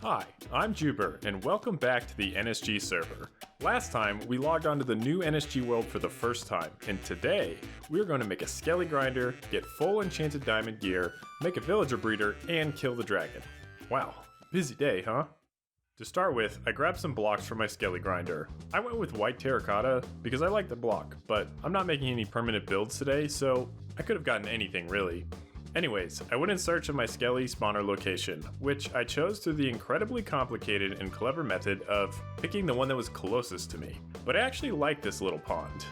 Hi, I'm Juhber, and welcome back to the NSG server. Last time, we logged onto the new NSG world for the first time, and today, we're going to make a skelly grinder, get full enchanted diamond gear, make a villager breeder, and kill the dragon. Wow, busy day, huh? To start with, I grabbed some blocks for my skelly grinder. I went with white terracotta because I like the block, but I'm not making any permanent builds today, so I could have gotten anything really. Anyways, I went in search of my skelly spawner location, which I chose through the incredibly complicated and clever method of picking the one that was closest to me. But I actually like this little pond.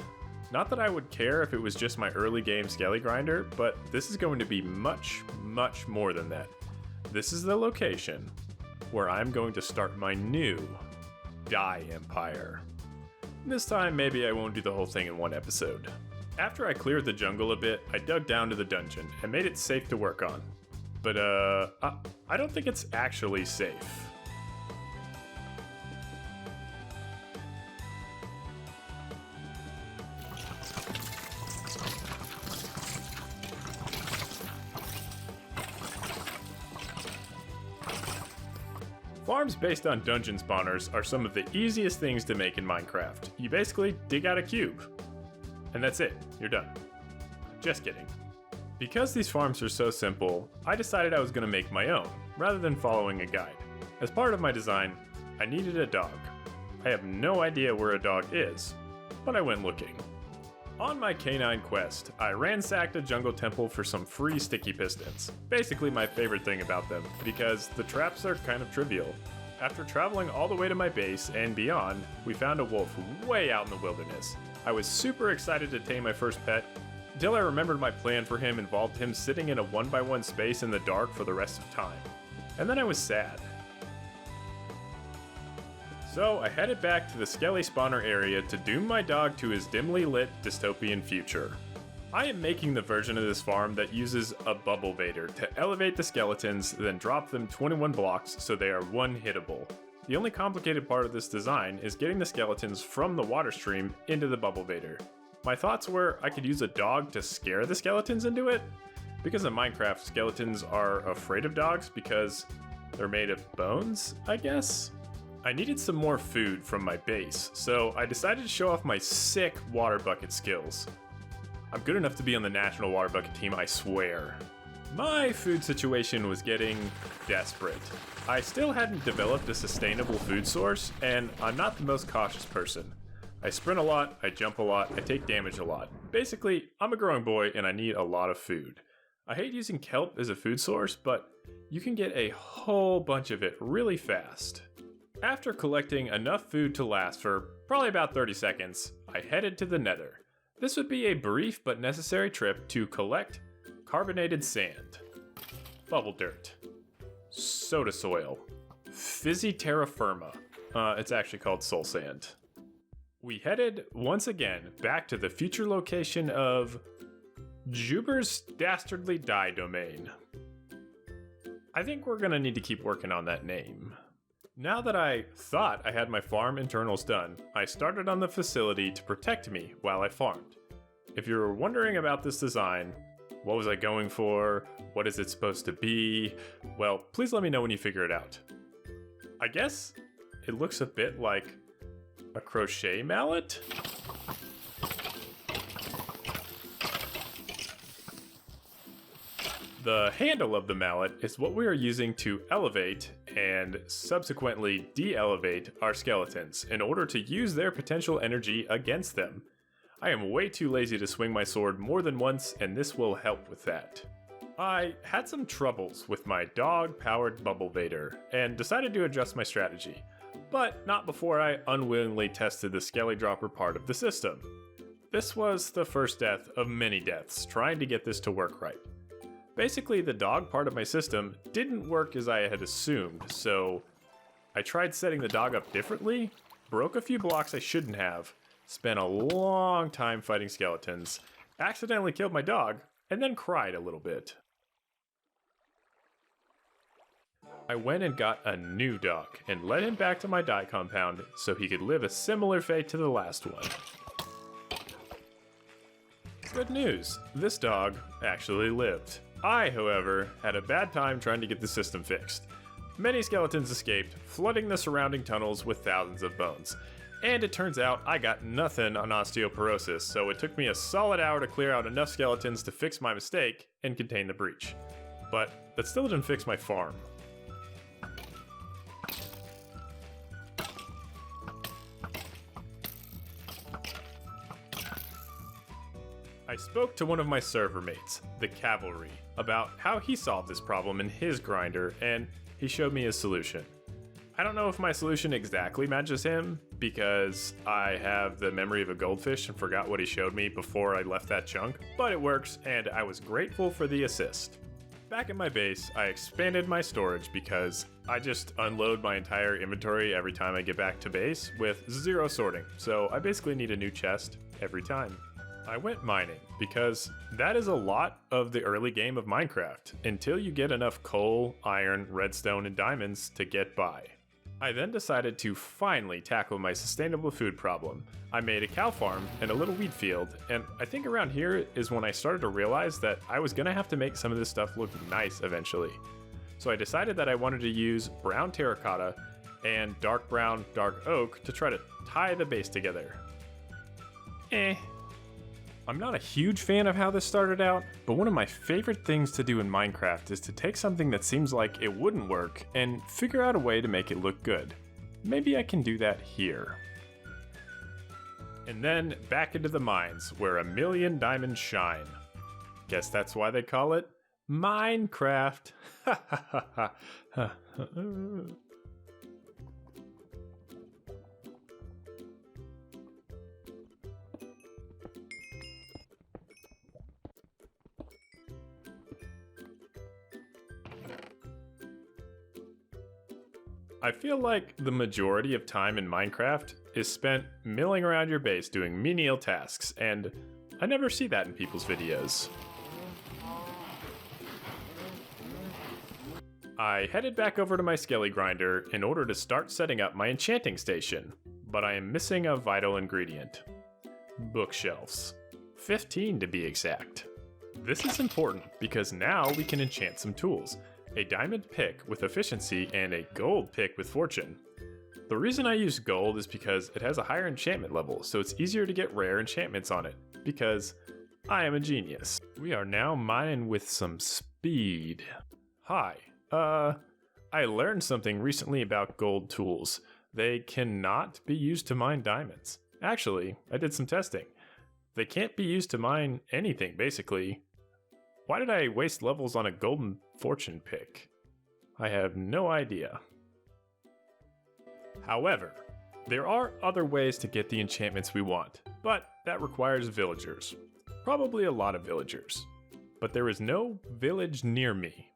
Not that I would care if it was just my early game skelly grinder, but this is going to be much, much more than that. This is the location where I'm going to start my new dye empire. This time, maybe I won't do the whole thing in one episode. After I cleared the jungle a bit, I dug down to the dungeon and made it safe to work on. But I don't think it's actually safe. Farms based on dungeon spawners are some of the easiest things to make in Minecraft. You basically dig out a cube. And that's it, you're done. Just kidding. Because these farms are so simple, I decided I was going to make my own, rather than following a guide. As part of my design, I needed a dog. I have no idea where a dog is, but I went looking. On my canine quest, I ransacked a jungle temple for some free sticky pistons. Basically my favorite thing about them, because the traps are kind of trivial. After traveling all the way to my base and beyond, we found a wolf way out in the wilderness. I was super excited to tame my first pet, until I remembered my plan for him involved him sitting in a 1x1 space in the dark for the rest of time. And then I was sad. So I headed back to the skelly spawner area to doom my dog to his dimly lit dystopian future. I am making the version of this farm that uses a bubble vader to elevate the skeletons, then drop them 21 blocks so they are one-hittable. The only complicated part of this design is getting the skeletons from the water stream into the bubble vader. My thoughts were I could use a dog to scare the skeletons into it. Because in Minecraft, skeletons are afraid of dogs because they're made of bones, I guess? I needed some more food from my base, so I decided to show off my sick water bucket skills. I'm good enough to be on the national water bucket team, I swear. My food situation was getting desperate. I still hadn't developed a sustainable food source, and I'm not the most cautious person. I sprint a lot, I jump a lot, I take damage a lot. Basically, I'm a growing boy and I need a lot of food. I hate using kelp as a food source, but you can get a whole bunch of it really fast. After collecting enough food to last for probably about 30 seconds, I headed to the Nether. This would be a brief but necessary trip to collect carbonated sand, bubble dirt, soda soil, fizzy terra firma. It's actually called soul sand. We headed once again back to the future location of Juhber's dastardly dye domain. I think we're gonna need to keep working on that name. Now that I thought I had my farm internals done, I started on the facility to protect me while I farmed. If you're wondering about this design, what was I going for? What is it supposed to be? Well, please let me know when you figure it out. I guess it looks a bit like a crochet mallet? The handle of the mallet is what we are using to elevate and subsequently de-elevate our skeletons in order to use their potential energy against them. I am way too lazy to swing my sword more than once, and this will help with that. I had some troubles with my dog-powered bubble vader, and decided to adjust my strategy. But not before I unwillingly tested the skelly dropper part of the system. This was the first death of many deaths trying to get this to work right. Basically, the dog part of my system didn't work as I had assumed, so I tried setting the dog up differently, broke a few blocks I shouldn't have, spent a long time fighting skeletons, accidentally killed my dog, and then cried a little bit. I went and got a new dog and led him back to my dye compound so he could live a similar fate to the last one. Good news, this dog actually lived. I, however, had a bad time trying to get the system fixed. Many skeletons escaped, flooding the surrounding tunnels with thousands of bones. And it turns out I got nothing on osteoporosis, so it took me a solid hour to clear out enough skeletons to fix my mistake and contain the breach. But that still didn't fix my farm. I spoke to one of my server mates, the Cavalry, about how he solved this problem in his grinder, and he showed me his solution. I don't know if my solution exactly matches him, because I have the memory of a goldfish and forgot what he showed me before I left that chunk, but it works, and I was grateful for the assist. Back at my base, I expanded my storage because I just unload my entire inventory every time I get back to base with 0 sorting, so I basically need a new chest every time. I went mining because that is a lot of the early game of Minecraft until you get enough coal, iron, redstone, and diamonds to get by. I then decided to finally tackle my sustainable food problem. I made a cow farm and a little wheat field, and I think around here is when I started to realize that I was gonna have to make some of this stuff look nice eventually. So I decided that I wanted to use brown terracotta and dark brown dark oak to try to tie the base together. I'm not a huge fan of how this started out, but one of my favorite things to do in Minecraft is to take something that seems like it wouldn't work and figure out a way to make it look good. Maybe I can do that here. And then back into the mines, where a million diamonds shine. Guess that's why they call it Minecraft. I feel like the majority of time in Minecraft is spent milling around your base doing menial tasks, and I never see that in people's videos. I headed back over to my skelly grinder in order to start setting up my enchanting station, but I am missing a vital ingredient. Bookshelves. 15 to be exact. This is important because now we can enchant some tools. A diamond pick with efficiency and a gold pick with fortune. The reason I use gold is because it has a higher enchantment level, so it's easier to get rare enchantments on it, because I am a genius. We are now mining with some speed. Hi, I learned something recently about gold tools. They cannot be used to mine diamonds. Actually, I did some testing. They can't be used to mine anything, basically. Why did I waste levels on a golden fortune pick? I have no idea. However, there are other ways to get the enchantments we want, but that requires villagers. Probably a lot of villagers. But there is no village near me.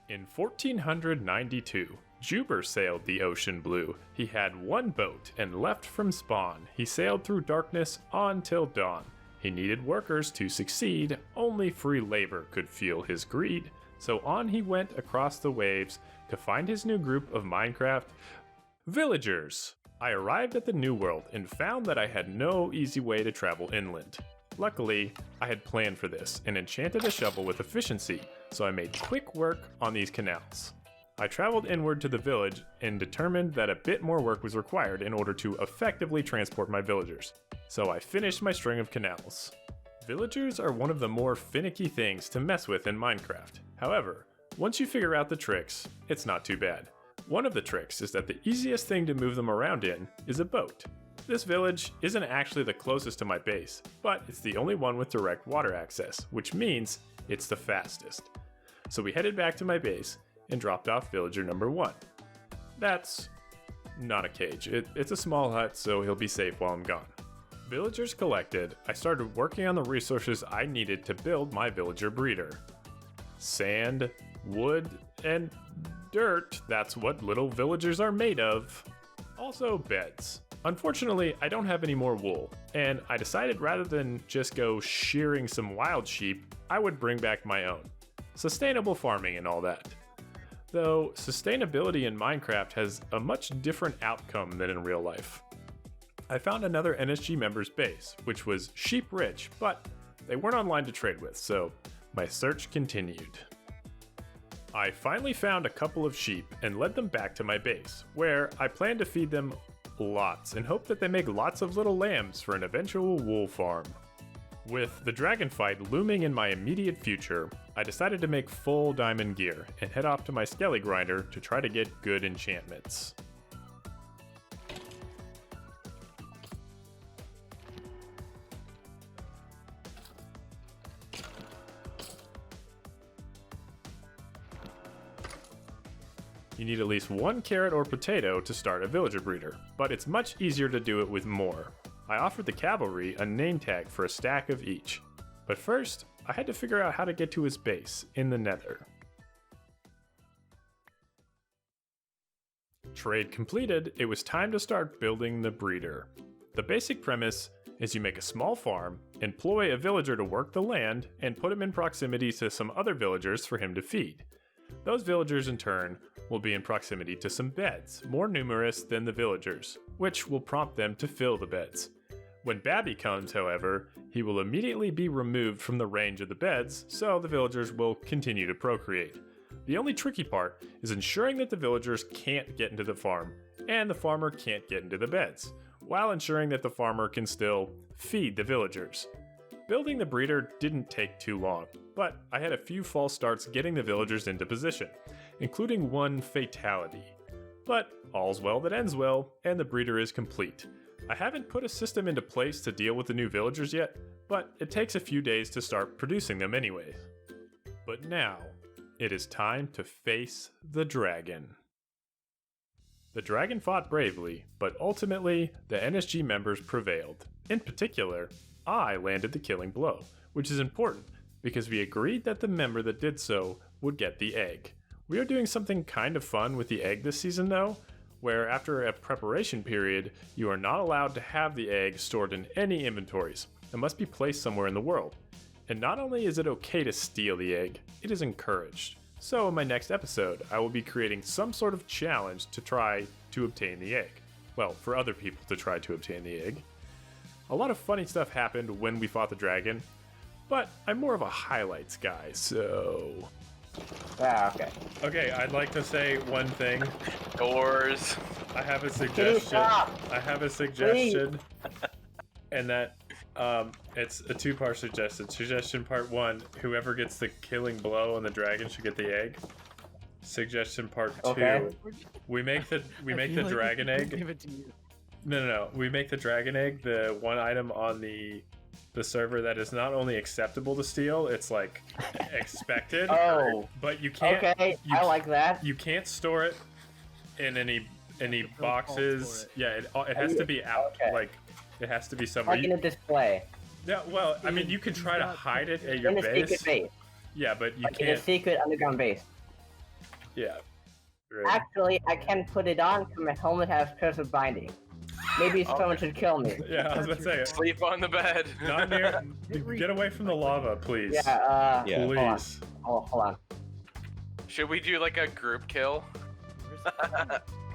In 1492, Juhber sailed the ocean blue. He had one boat and left from spawn. He sailed through darkness on till dawn. He needed workers to succeed, only free labor could fuel his greed, so on he went across the waves to find his new group of Minecraft villagers. I arrived at the New World and found that I had no easy way to travel inland. Luckily, I had planned for this and enchanted a shovel with efficiency, so I made quick work on these canals. I traveled inward to the village and determined that a bit more work was required in order to effectively transport my villagers. So I finished my string of canals. Villagers are one of the more finicky things to mess with in Minecraft. However, once you figure out the tricks, it's not too bad. One of the tricks is that the easiest thing to move them around in is a boat. This village isn't actually the closest to my base, but it's the only one with direct water access, which means it's the fastest. So we headed back to my base and dropped off villager number 1. That's not a cage. It's a small hut, so he'll be safe while I'm gone. Villagers collected, I started working on the resources I needed to build my villager breeder. Sand, wood, and dirt, that's what little villagers are made of. Also beds. Unfortunately, I don't have any more wool, and I decided rather than just go shearing some wild sheep, I would bring back my own. Sustainable farming and all that. Though sustainability in Minecraft has a much different outcome than in real life. I found another NSG member's base, which was sheep rich, but they weren't online to trade with, so my search continued. I finally found a couple of sheep and led them back to my base, where I plan to feed them lots and hope that they make lots of little lambs for an eventual wool farm. With the dragon fight looming in my immediate future, I decided to make full diamond gear and head off to my skelly grinder to try to get good enchantments. You need at least 1 carrot or potato to start a villager breeder, but it's much easier to do it with more. I offered the cavalry a name tag for a stack of each, but first I had to figure out how to get to his base in the nether. Trade completed, it was time to start building the breeder. The basic premise is you make a small farm, employ a villager to work the land, and put him in proximity to some other villagers for him to feed. Those villagers in turn will be in proximity to some beds, more numerous than the villagers, which will prompt them to fill the beds. When Babby comes, however, he will immediately be removed from the range of the beds, so the villagers will continue to procreate. The only tricky part is ensuring that the villagers can't get into the farm, and the farmer can't get into the beds, while ensuring that the farmer can still feed the villagers. Building the breeder didn't take too long, but I had a few false starts getting the villagers into position, including one fatality. But all's well that ends well, and the breeder is complete. I haven't put a system into place to deal with the new villagers yet, but it takes a few days to start producing them anyway. But now, it is time to face the dragon. The dragon fought bravely, but ultimately, the NSG members prevailed. In particular, I landed the killing blow, which is important because we agreed that the member that did so would get the egg. We are doing something kind of fun with the egg this season though, where after a preparation period, you are not allowed to have the egg stored in any inventories. It must be placed somewhere in the world. And not only is it okay to steal the egg, it is encouraged. So in my next episode, I will be creating some sort of challenge to try to obtain the egg. Well, for other people to try to obtain the egg. A lot of funny stuff happened when we fought the dragon, but I'm more of a highlights guy, so... Okay. Okay, I'd like to say one thing. Doors. I have a suggestion. And that it's a 2-part suggestion. Suggestion part 1, whoever gets the killing blow on the dragon should get the egg. Suggestion part 2, Okay. we make the dragon egg. Give it to you. No. We make the dragon egg the one item on the server that is not only acceptable to steal, it's like expected. Oh. But you can't. Okay, I like that. You can't store it in any boxes. Yeah, it has to be out. Okay. Like it has to be somewhere. Like in a display. Yeah, well, I mean, you can try to hide it at your In a base. secret base. Yeah, but you Like in a can't. secret underground base. Yeah. Right. Actually, I can put it on because my helmet has cursive binding. Maybe someone should kill me. Yeah, I was about to say it. Sleep on the bed. Not near. Get away from the lava, please. Yeah, Yeah. Please. hold on. Should we do like a group kill?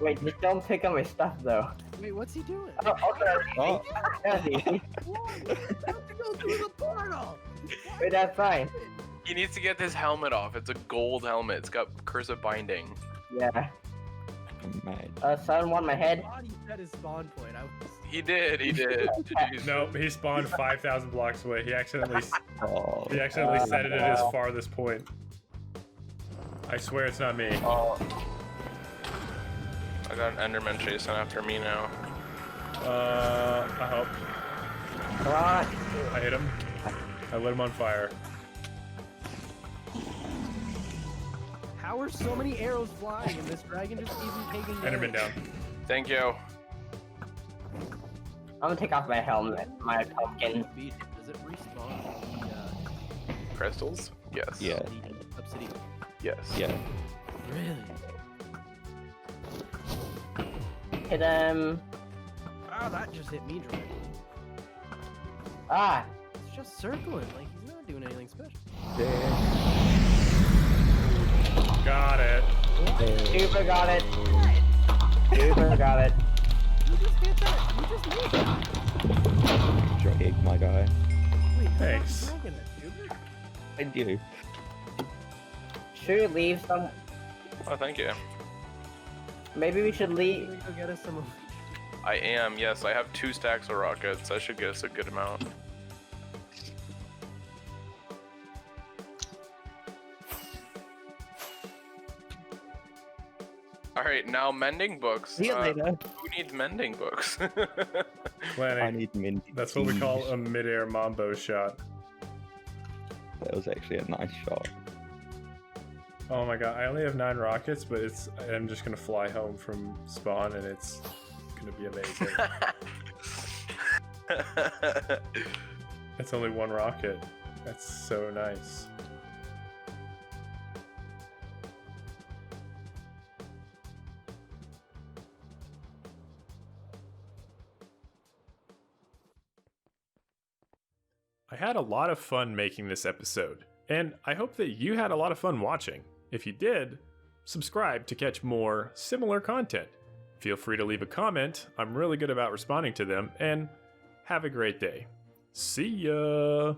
Wait, just don't pick up my stuff though. Wait, what's he doing? Oh, okay. Oh, That's easy. What? You have to go through the portal. Wait, that's fine. He needs to get this helmet off. It's a gold helmet. It's got cursive binding. Yeah. I'm mad. Someone want my head? Body at his spawn point. He did. Jeez. No, he spawned 5,000 blocks away. He accidentally Oh, set it at his farthest point. I swear it's not me. Oh. I got an Enderman chasing after me now. I hope. Come on. I hit him. I lit him on fire. How are so many arrows flying and this dragon just isn't taking Enderman down. Thank you. I'm gonna take off my helmet, my pumpkin. Does it respawn the Crystals? Yes. yeah, obsidian? Yes. yeah. Really? Hit him. Oh, that just hit me directly. Ah. It's just circling, like he's not doing anything special. Got it. Juhber got it. Juhber got it. You just hit that. You just made that. Drake, my guy. Wait, Thanks. dragon that, Juhber? Thank you. Should we leave some? Oh, thank you. Maybe we should Can leave. we go get us some? I am, yes. I have 2 stacks of rockets. That should get us a good amount. Alright, now mending books. See you later. Who needs mending books? I Planning. need minty. That's what we call a mid-air mambo shot. That was actually a nice shot. Oh my god, I only have 9 rockets, but I'm just gonna fly home from spawn and it's gonna be amazing. It's only 1 rocket. That's so nice. I had a lot of fun making this episode, and I hope that you had a lot of fun watching. If you did, subscribe to catch more similar content. Feel free to leave a comment, I'm really good about responding to them, and have a great day. See ya!